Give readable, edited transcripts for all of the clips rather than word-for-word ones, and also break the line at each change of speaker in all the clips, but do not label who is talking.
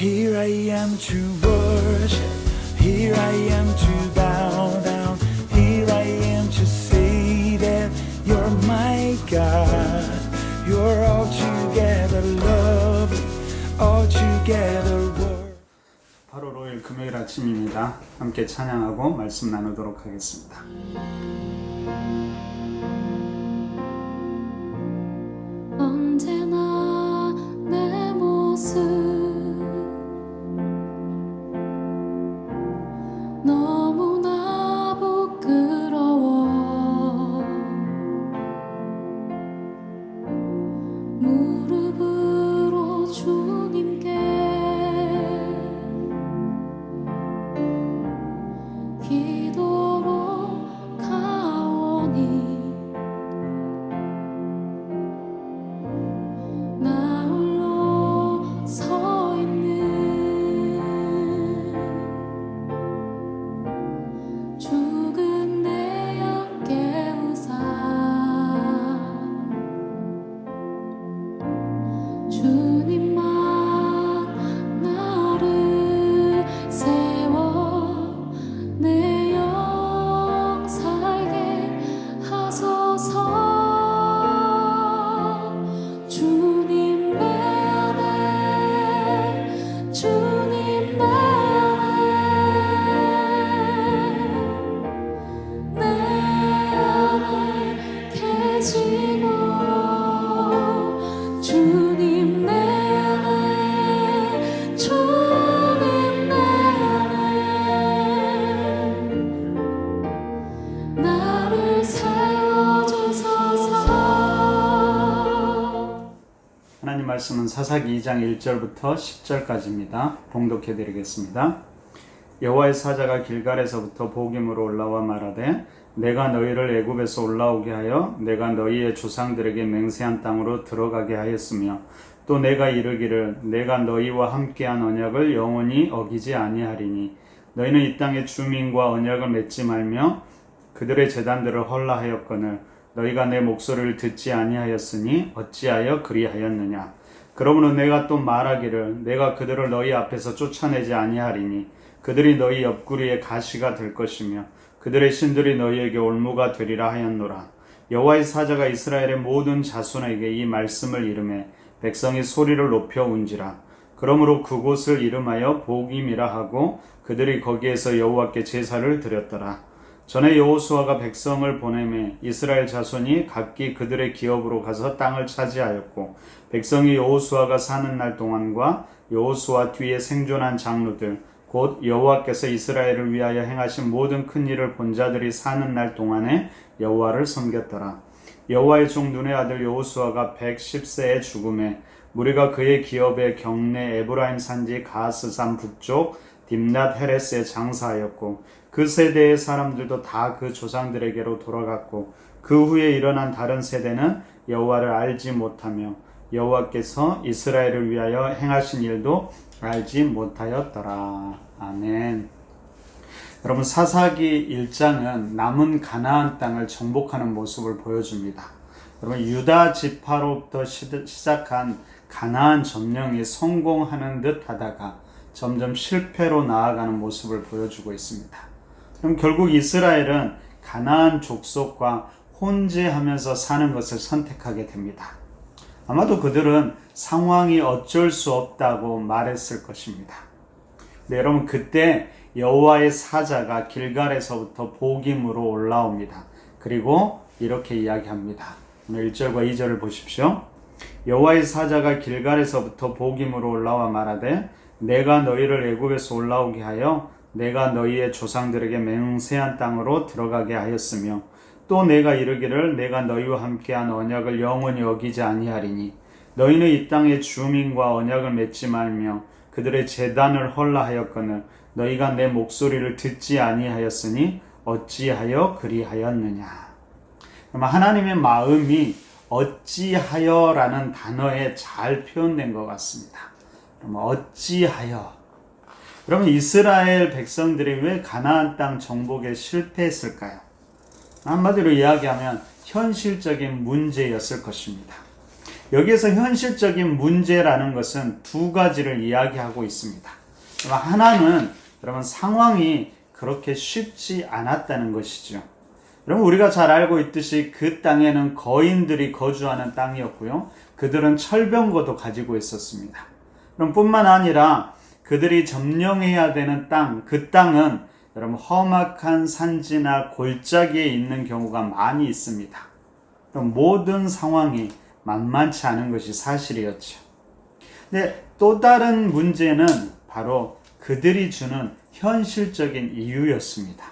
Here I am to worship, here I am to bow down, here I am to say that you're my God. You're altogether lovely, altogether worthy.
8월 5일 금요일 아침입니다. 함께 찬양하고 말씀 나누도록 하겠습니다.
언제나 내 모습 너무나 부끄러워 무릎으로 주님께 기도로 가오니 나 홀로 서 있는 죽은 내 영 깨우사 주님만 나를 세워 내 영 살게 하소서. 주님 내 안에 주님 내 안에 계시고 주님 내 안에 주님 내 안에 나를 세워주소서.
하나님 말씀은 사사기 2장 1절부터 10절까지입니다. 봉독해 드리겠습니다. 여호와의 사자가 길갈에서부터 보김으로 올라와 말하되 내가 너희를 애굽에서 올라오게 하여 내가 너희의 조상들에게 맹세한 땅으로 들어가게 하였으며 또 내가 이르기를 내가 너희와 함께한 언약을 영원히 어기지 아니하리니 너희는 이 땅의 주민과 언약을 맺지 말며 그들의 제단들을 헐라하였거늘 너희가 내 목소리를 듣지 아니하였으니 어찌하여 그리하였느냐. 그러므로 내가 또 말하기를 내가 그들을 너희 앞에서 쫓아내지 아니하리니 그들이 너희 옆구리에 가시가 될 것이며 그들의 신들이 너희에게 올무가 되리라 하였노라. 여호와의 사자가 이스라엘의 모든 자손에게 이 말씀을 이르매 백성이 소리를 높여 운지라. 그러므로 그곳을 이름하여 보김이라 하고 그들이 거기에서 여호와께 제사를 드렸더라. 전에 여호수아가 백성을 보내매 이스라엘 자손이 각기 그들의 기업으로 가서 땅을 차지하였고 백성이 여호수아가 사는 날 동안과 여호수아 뒤에 생존한 장로들 곧 여호와께서 이스라엘을 위하여 행하신 모든 큰 일을 본 자들이 사는 날 동안에 여호와를 섬겼더라. 여호와의 종 눈의 아들 여호수아가 110세에 죽음에 무리가 그의 기업의 경내 에브라임 산지 가스산 북쪽 딥낫 헤레스에 장사하였고 그 세대의 사람들도 다 그 조상들에게로 돌아갔고 그 후에 일어난 다른 세대는 여호와를 알지 못하며 여호와께서 이스라엘을 위하여 행하신 일도 알지 못하였더라. 아멘. 여러분, 사사기 1장은 남은 가나안 땅을 정복하는 모습을 보여줍니다. 여러분, 유다 지파로부터 시작한 가나안 점령이 성공하는 듯 하다가 점점 실패로 나아가는 모습을 보여주고 있습니다. 그럼 결국 이스라엘은 가나안 족속과 혼재하면서 사는 것을 선택하게 됩니다. 아마도 그들은 상황이 어쩔 수 없다고 말했을 것입니다. 네, 여러분, 그때 여호와의 사자가 길갈에서부터 보김으로 올라옵니다. 그리고 이렇게 이야기합니다. 오늘 1절과 2절을 보십시오. 여호와의 사자가 길갈에서부터 보김으로 올라와 말하되 내가 너희를 애굽에서 올라오게 하여 내가 너희의 조상들에게 맹세한 땅으로 들어가게 하였으며 또 내가 이르기를 내가 너희와 함께한 언약을 영원히 어기지 아니하리니 너희는 이 땅의 주민과 언약을 맺지 말며 그들의 제단을 헐라하였거늘 너희가 내 목소리를 듣지 아니하였으니 어찌하여 그리하였느냐. 하나님의 마음이 어찌하여라는 단어에 잘 표현된 것 같습니다. 어찌하여. 그러면 이스라엘 백성들이 왜 가나안 땅 정복에 실패했을까요? 한마디로 이야기하면 현실적인 문제였을 것입니다. 여기에서 현실적인 문제라는 것은 두 가지를 이야기하고 있습니다. 하나는 여러분 상황이 그렇게 쉽지 않았다는 것이죠. 여러분 우리가 잘 알고 있듯이 그 땅에는 거인들이 거주하는 땅이었고요. 그들은 철병거도 가지고 있었습니다. 그럼 뿐만 아니라 그들이 점령해야 되는 땅, 그 땅은 여러분 험악한 산지나 골짜기에 있는 경우가 많이 있습니다. 그럼 모든 상황이 만만치 않은 것이 사실이었죠. 근데 또 다른 문제는 바로 그들이 주는 현실적인 이유였습니다.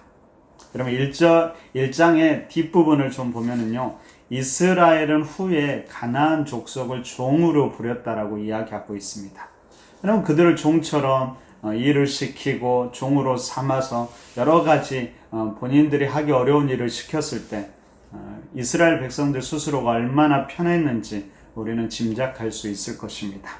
여러분 1장의 뒷부분을 좀 보면은요. 이스라엘은 후에 가나안 족속을 종으로 부렸다라고 이야기하고 있습니다. 여러분 그들을 종처럼 일을 시키고 종으로 삼아서 여러 가지 본인들이 하기 어려운 일을 시켰을 때 이스라엘 백성들 스스로가 얼마나 편했는지 우리는 짐작할 수 있을 것입니다.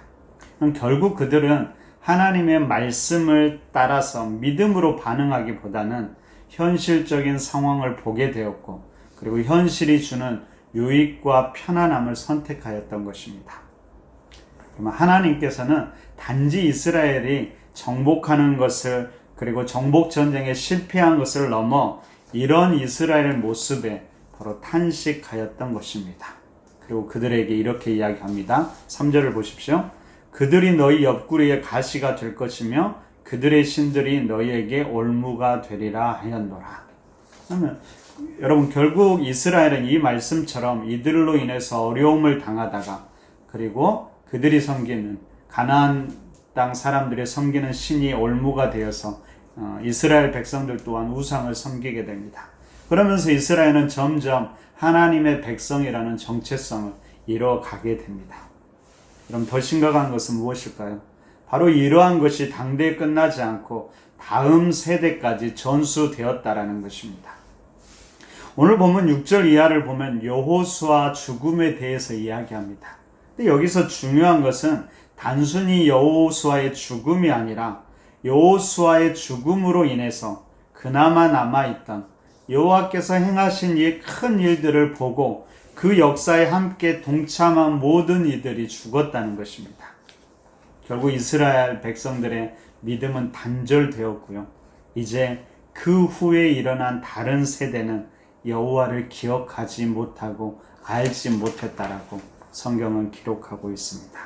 결국 그들은 하나님의 말씀을 따라서 믿음으로 반응하기보다는 현실적인 상황을 보게 되었고 그리고 현실이 주는 유익과 편안함을 선택하였던 것입니다. 그러면 하나님께서는 단지 이스라엘이 정복하는 것을 그리고 정복 전쟁에 실패한 것을 넘어 이런 이스라엘 모습에 바로 탄식하였던 것입니다. 그리고 그들에게 이렇게 이야기합니다. 3절을 보십시오. 그들이 너희 옆구리에 가시가 될 것이며 그들의 신들이 너희에게 올무가 되리라 하였노라. 그러면 여러분 결국 이스라엘은 이 말씀처럼 이들로 인해서 어려움을 당하다가 그리고 그들이 섬기는 가나안 땅 사람들이 섬기는 신이 올무가 되어서 이스라엘 백성들 또한 우상을 섬기게 됩니다. 그러면서 이스라엘은 점점 하나님의 백성이라는 정체성을 잃어가게 됩니다. 그럼 더 심각한 것은 무엇일까요? 바로 이러한 것이 당대에 끝나지 않고 다음 세대까지 전수되었다라는 것입니다. 오늘 보면 6절 이하를 보면 여호수아 죽음에 대해서 이야기합니다. 근데 여기서 중요한 것은 단순히 여호수아의 죽음이 아니라 여호수아의 죽음으로 인해서 그나마 남아있던 여호와께서 행하신 이 큰 일들을 보고 그 역사에 함께 동참한 모든 이들이 죽었다는 것입니다. 결국 이스라엘 백성들의 믿음은 단절되었고요. 이제 그 후에 일어난 다른 세대는 여호와를 기억하지 못하고 알지 못했다라고 성경은 기록하고 있습니다.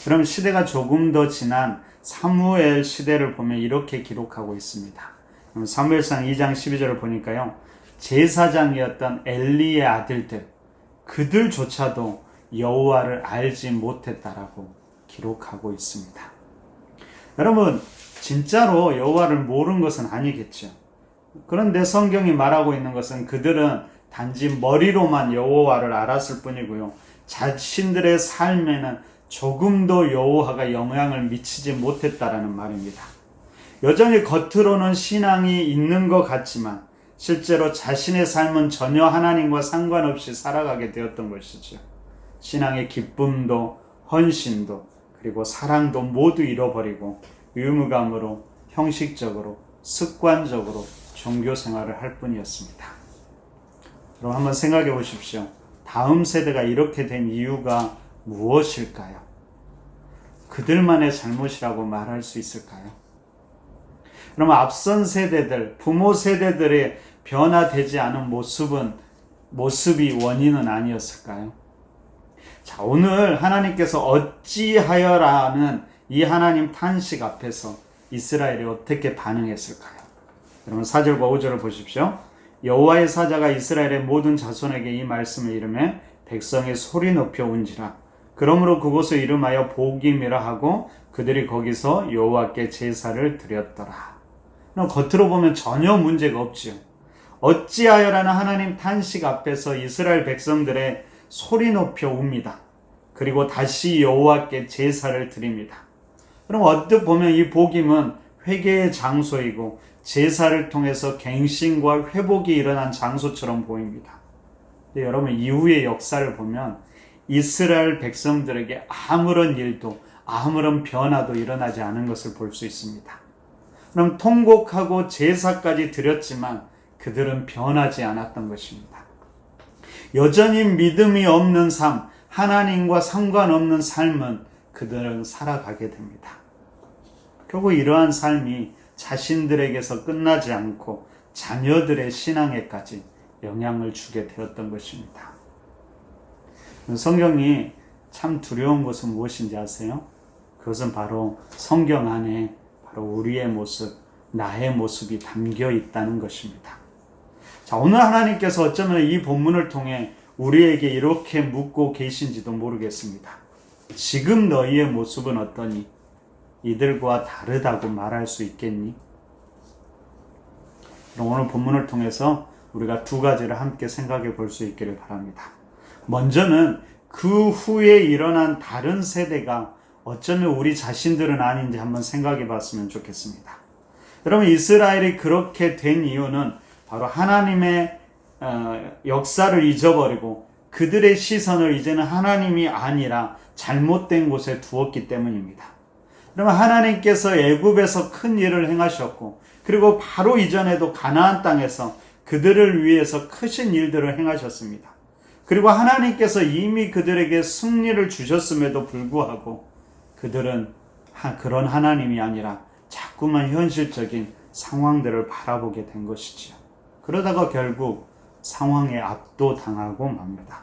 그럼 시대가 조금 더 지난 사무엘 시대를 보면 이렇게 기록하고 있습니다. 사무엘상 2장 12절을 보니까요. 제사장이었던 엘리의 아들들 그들조차도 여호와를 알지 못했다라고 기록하고 있습니다. 여러분 진짜로 여호와를 모르는 것은 아니겠죠. 그런데 성경이 말하고 있는 것은 그들은 단지 머리로만 여호와를 알았을 뿐이고요. 자신들의 삶에는 조금도 여호와가 영향을 미치지 못했다라는 말입니다. 여전히 겉으로는 신앙이 있는 것 같지만 실제로 자신의 삶은 전혀 하나님과 상관없이 살아가게 되었던 것이죠. 신앙의 기쁨도 헌신도 그리고 사랑도 모두 잃어버리고 의무감으로 형식적으로 습관적으로 종교 생활을 할 뿐이었습니다. 그럼 한번 생각해 보십시오. 다음 세대가 이렇게 된 이유가 무엇일까요? 그들만의 잘못이라고 말할 수 있을까요? 그럼 앞선 세대들, 부모 세대들의 변화되지 않은 모습이 원인은 아니었을까요? 자, 오늘 하나님께서 어찌하여라는 이 하나님 탄식 앞에서 이스라엘이 어떻게 반응했을까요? 여러분 4절과 5절을 보십시오. 여호와의 사자가 이스라엘의 모든 자손에게 이 말씀을 이르매 백성이 소리 높여 운지라. 그러므로 그곳을 이름하여 보김이라 하고 그들이 거기서 여호와께 제사를 드렸더라. 겉으로 보면 전혀 문제가 없지요. 어찌하여라는 하나님 탄식 앞에서 이스라엘 백성들의 소리 높여 웁니다. 그리고 다시 여호와께 제사를 드립니다. 그럼 언뜻 보면 이 복임은 회개의 장소이고 제사를 통해서 갱신과 회복이 일어난 장소처럼 보입니다. 근데 여러분 이후의 역사를 보면 이스라엘 백성들에게 아무런 일도 아무런 변화도 일어나지 않은 것을 볼 수 있습니다. 그럼 통곡하고 제사까지 드렸지만 그들은 변하지 않았던 것입니다. 여전히 믿음이 없는 삶, 하나님과 상관없는 삶은 그들은 살아가게 됩니다. 결국 이러한 삶이 자신들에게서 끝나지 않고 자녀들의 신앙에까지 영향을 주게 되었던 것입니다. 성경이 참 두려운 것은 무엇인지 아세요? 그것은 바로 성경 안에 바로 우리의 모습, 나의 모습이 담겨 있다는 것입니다. 자, 오늘 하나님께서 어쩌면 이 본문을 통해 우리에게 이렇게 묻고 계신지도 모르겠습니다. 지금 너희의 모습은 어떠니? 이들과 다르다고 말할 수 있겠니? 그럼 오늘 본문을 통해서 우리가 두 가지를 함께 생각해 볼 수 있기를 바랍니다. 먼저는 그 후에 일어난 다른 세대가 어쩌면 우리 자신들은 아닌지 한번 생각해 봤으면 좋겠습니다. 여러분, 이스라엘이 그렇게 된 이유는 바로 하나님의 역사를 잊어버리고 그들의 시선을 이제는 하나님이 아니라 잘못된 곳에 두었기 때문입니다. 그러면 하나님께서 애굽에서 큰 일을 행하셨고, 그리고 바로 이전에도 가나안 땅에서 그들을 위해서 크신 일들을 행하셨습니다. 그리고 하나님께서 이미 그들에게 승리를 주셨음에도 불구하고 그들은 그런 하나님이 아니라 자꾸만 현실적인 상황들을 바라보게 된 것이지요. 그러다가 결국 상황에 압도당하고 맙니다.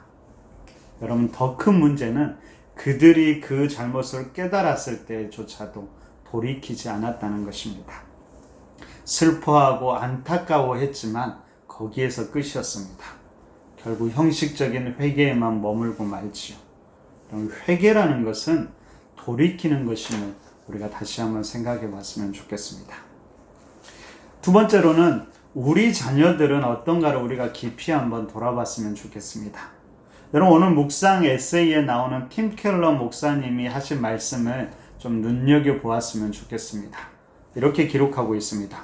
여러분, 더 큰 문제는 그들이 그 잘못을 깨달았을 때조차도 돌이키지 않았다는 것입니다. 슬퍼하고 안타까워했지만 거기에서 끝이었습니다. 결국 형식적인 회개에만 머물고 말지요. 그럼 회개라는 것은 돌이키는 것임을 우리가 다시 한번 생각해 봤으면 좋겠습니다. 두 번째로는 우리 자녀들은 어떤가를 우리가 깊이 한번 돌아봤으면 좋겠습니다. 여러분, 오늘 묵상 에세이에 나오는 팀 켈러 목사님이 하신 말씀을 좀 눈여겨보았으면 좋겠습니다. 이렇게 기록하고 있습니다.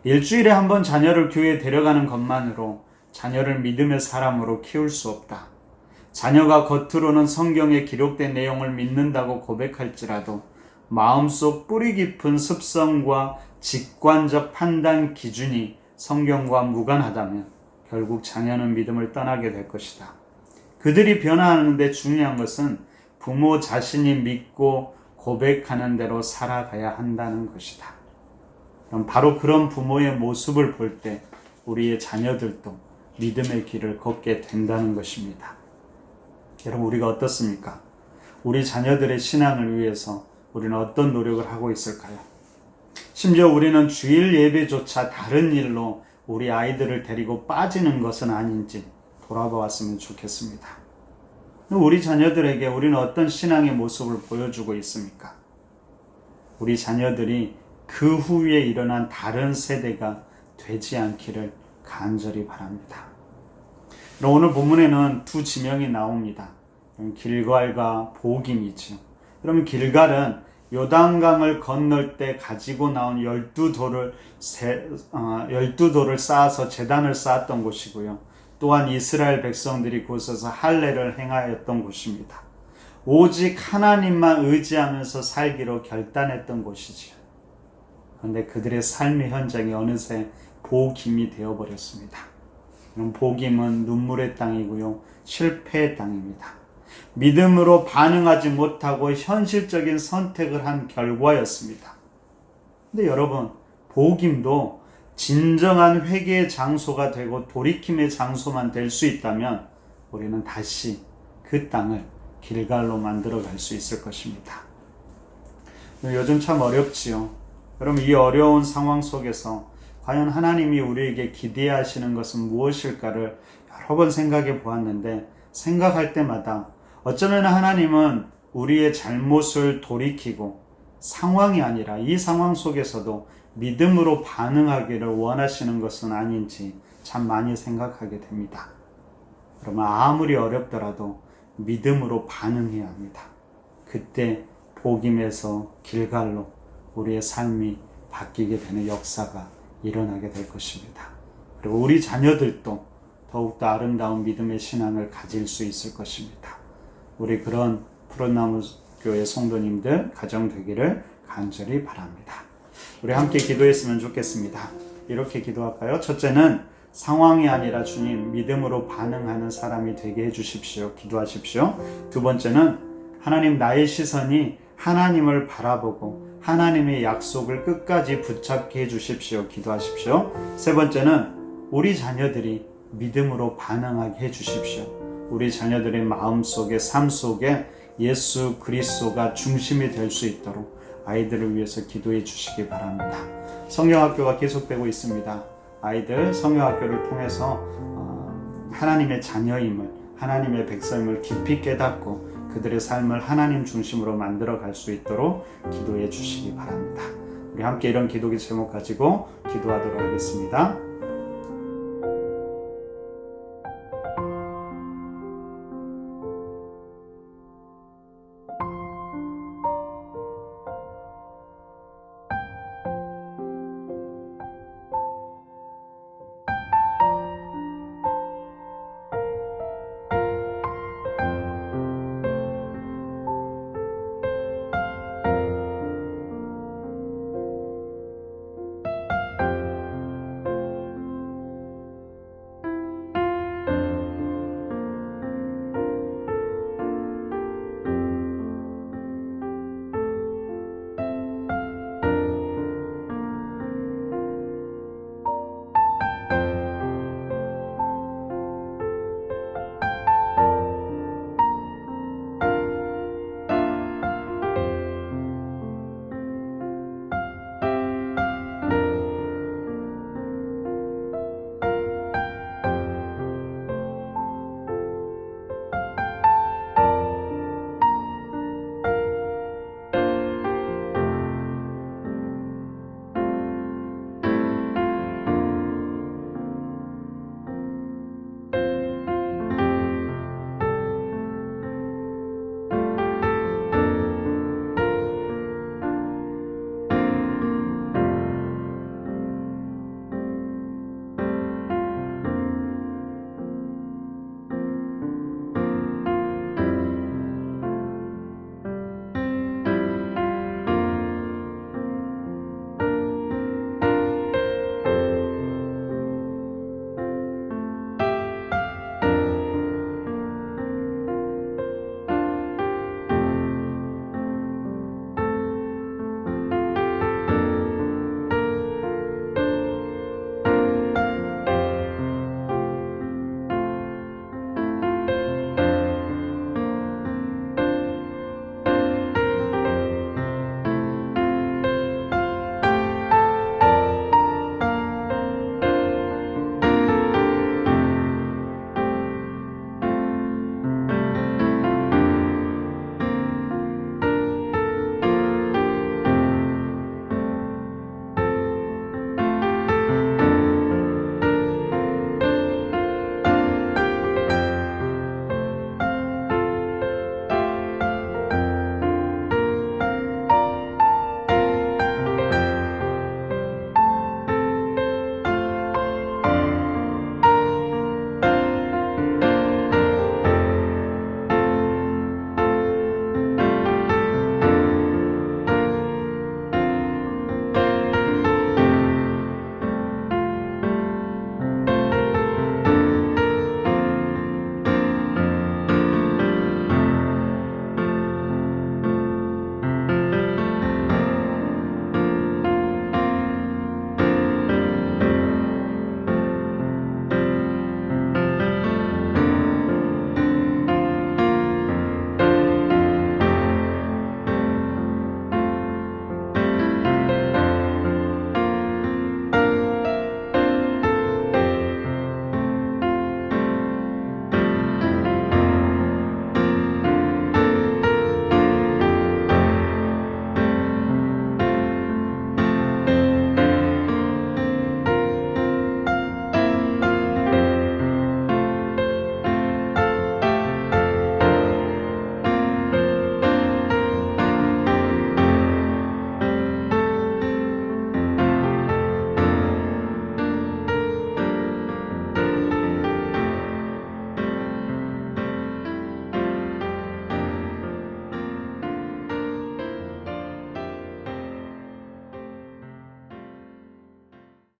일주일에 한 번 자녀를 교회에 데려가는 것만으로 자녀를 믿음의 사람으로 키울 수 없다. 자녀가 겉으로는 성경에 기록된 내용을 믿는다고 고백할지라도 마음속 뿌리 깊은 습성과 직관적 판단 기준이 성경과 무관하다면 결국 자녀는 믿음을 떠나게 될 것이다. 그들이 변화하는데 중요한 것은 부모 자신이 믿고 고백하는 대로 살아가야 한다는 것이다. 그럼 바로 그런 부모의 모습을 볼 때 우리의 자녀들도 믿음의 길을 걷게 된다는 것입니다. 여러분, 우리가 어떻습니까? 우리 자녀들의 신앙을 위해서 우리는 어떤 노력을 하고 있을까요? 심지어 우리는 주일 예배조차 다른 일로 우리 아이들을 데리고 빠지는 것은 아닌지 돌아보았으면 좋겠습니다. 우리 자녀들에게 우리는 어떤 신앙의 모습을 보여주고 있습니까? 우리 자녀들이 그 후에 일어난 다른 세대가 되지 않기를 간절히 바랍니다. 오늘 본문에는 두 지명이 나옵니다. 길갈과 보김이죠. 그러면 길갈은 요단강을 건널 때 가지고 나온 12돌을 쌓아서 제단을 쌓았던 곳이고요. 또한 이스라엘 백성들이 그곳에서 할례를 행하였던 곳입니다. 오직 하나님만 의지하면서 살기로 결단했던 곳이지요. 그런데 그들의 삶의 현장이 어느새 보김이 되어버렸습니다. 보김은 눈물의 땅이고요, 실패의 땅입니다. 믿음으로 반응하지 못하고 현실적인 선택을 한 결과였습니다. 근데 여러분, 보김도 진정한 회개의 장소가 되고 돌이킴의 장소만 될 수 있다면 우리는 다시 그 땅을 길갈로 만들어 갈 수 있을 것입니다. 요즘 참 어렵지요. 여러분, 이 어려운 상황 속에서 과연 하나님이 우리에게 기대하시는 것은 무엇일까를 여러 번 생각해 보았는데, 생각할 때마다 어쩌면 하나님은 우리의 잘못을 돌이키고 상황이 아니라 이 상황 속에서도 믿음으로 반응하기를 원하시는 것은 아닌지 참 많이 생각하게 됩니다. 그러면 아무리 어렵더라도 믿음으로 반응해야 합니다. 그때 복임에서 길갈로 우리의 삶이 바뀌게 되는 역사가 일어나게 될 것입니다. 그리고 우리 자녀들도 더욱더 아름다운 믿음의 신앙을 가질 수 있을 것입니다. 우리 그런 푸른나무 교회 성도님들 가정 되기를 간절히 바랍니다. 우리 함께 기도했으면 좋겠습니다. 이렇게 기도할까요? 첫째는 상황이 아니라 주님 믿음으로 반응하는 사람이 되게 해주십시오. 기도하십시오. 두 번째는 하나님 나의 시선이 하나님을 바라보고 하나님의 약속을 끝까지 붙잡게 해주십시오. 기도하십시오. 세 번째는 우리 자녀들이 믿음으로 반응하게 해주십시오. 우리 자녀들의 마음속에 삶 속에 예수 그리스도가 중심이 될 수 있도록 아이들을 위해서 기도해 주시기 바랍니다. 성경학교가 계속되고 있습니다. 아이들 성경학교를 통해서 하나님의 자녀임을, 하나님의 백성임을 깊이 깨닫고 그들의 삶을 하나님 중심으로 만들어 갈 수 있도록 기도해 주시기 바랍니다. 우리 함께 이런 기도의 제목 가지고 기도하도록 하겠습니다.